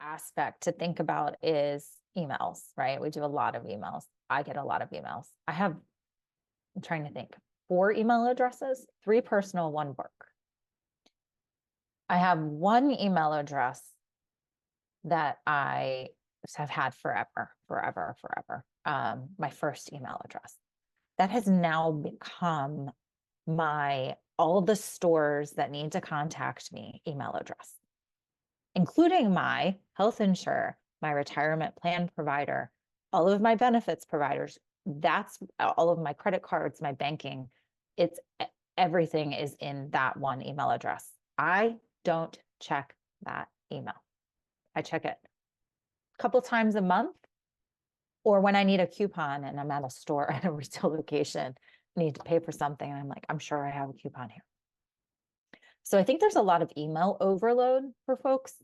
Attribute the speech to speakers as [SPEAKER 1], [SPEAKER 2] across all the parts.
[SPEAKER 1] aspect to think about is emails, right? We do a lot of emails. I get a lot of emails. I'm trying to think, 4 email addresses, 3 personal, 1 work. I have 1 email address that I have had forever. My first email address. That has now become all of the stores that need to contact me email address, including my health insurer, my retirement plan provider, all of my benefits providers. That's all of my credit cards, my banking. Everything is in that 1 email address. I don't check that email. I check it a couple times a month, or when I need a coupon and I'm at a store at a retail location, need to pay for something, and I'm like, I'm sure I have a coupon here. So I think there's a lot of email overload for folks.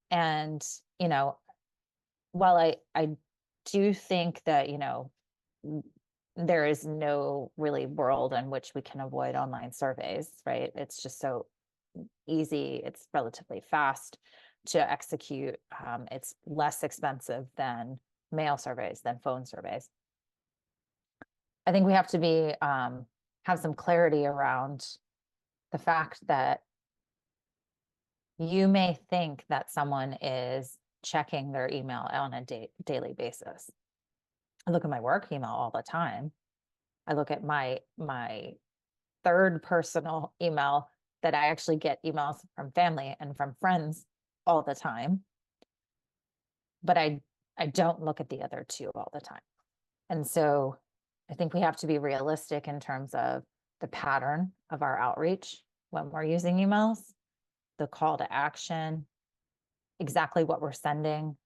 [SPEAKER 1] And, while I do think that, there is no really world in which we can avoid online surveys, right? It's just so easy. It's relatively fast to execute. It's less expensive than mail surveys, than phone surveys. I think we have to have some clarity around the fact that you may think that someone is checking their email on a daily basis. I look at my work email all the time. I look at my 3rd personal email that I actually get emails from family and from friends all the time. But I don't look at the other 2 all the time. And so I think we have to be realistic in terms of the pattern of our outreach when we're using emails, the call to action, exactly what we're sending.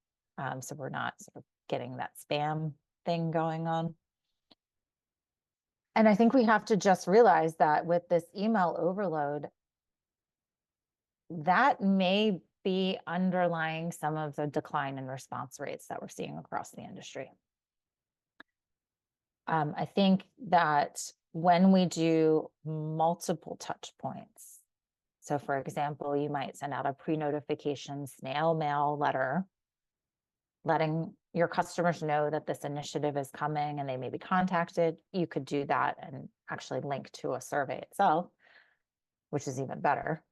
[SPEAKER 1] So we're not sort of getting that spam thing going on. And I think we have to just realize that with this email overload, that may be underlying some of the decline in response rates that we're seeing across the industry. I think that when we do multiple touch points, so for example, you might send out a pre-notification snail mail letter, letting your customers know that this initiative is coming and they may be contacted. You could do that and actually link to a survey itself, which is even better.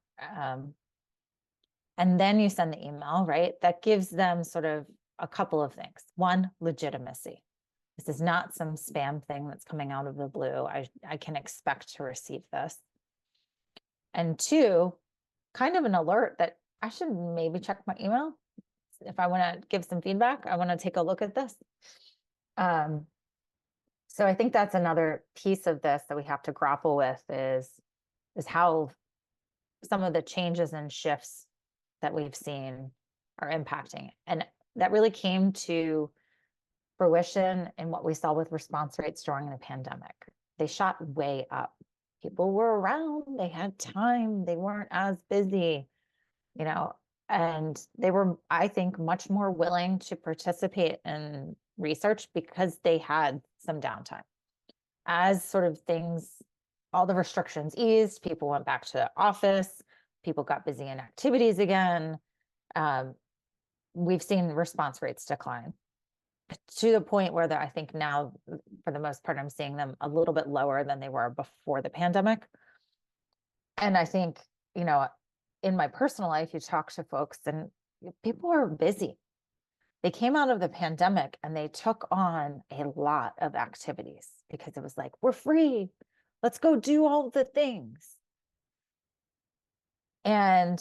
[SPEAKER 1] And then you send the email, right? That gives them sort of a couple of things. 1, legitimacy. This is not some spam thing that's coming out of the blue. I can expect to receive this. And 2, kind of an alert that I should maybe check my email. If I want to give some feedback, I want to take a look at this. So I think that's another piece of this that we have to grapple with is how some of the changes and shifts that we've seen are impacting. And that really came to fruition in what we saw with response rates during the pandemic. They shot way up. People were around, they had time, they weren't as busy, and they were, I think, much more willing to participate in research because they had some downtime. As sort of all the restrictions eased, people went back to the office, people got busy in activities again. We've seen response rates decline to the point where I think now, for the most part, I'm seeing them a little bit lower than they were before the pandemic. And I think, in my personal life, you talk to folks and people are busy. They came out of the pandemic and they took on a lot of activities because it was like, we're free. Let's go do all the things. And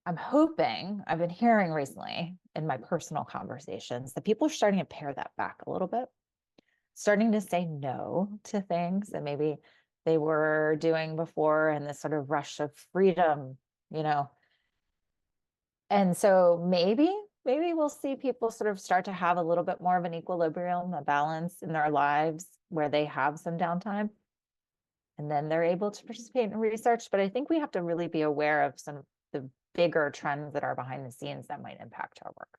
[SPEAKER 1] I've been hearing recently in my personal conversations that people are starting to pare that back a little bit, starting to say no to things that maybe they were doing before in this sort of rush of freedom, And so maybe we'll see people sort of start to have a little bit more of an equilibrium, a balance in their lives where they have some downtime and then they're able to participate in research. But I think we have to really be aware of some of the bigger trends that are behind the scenes that might impact our work.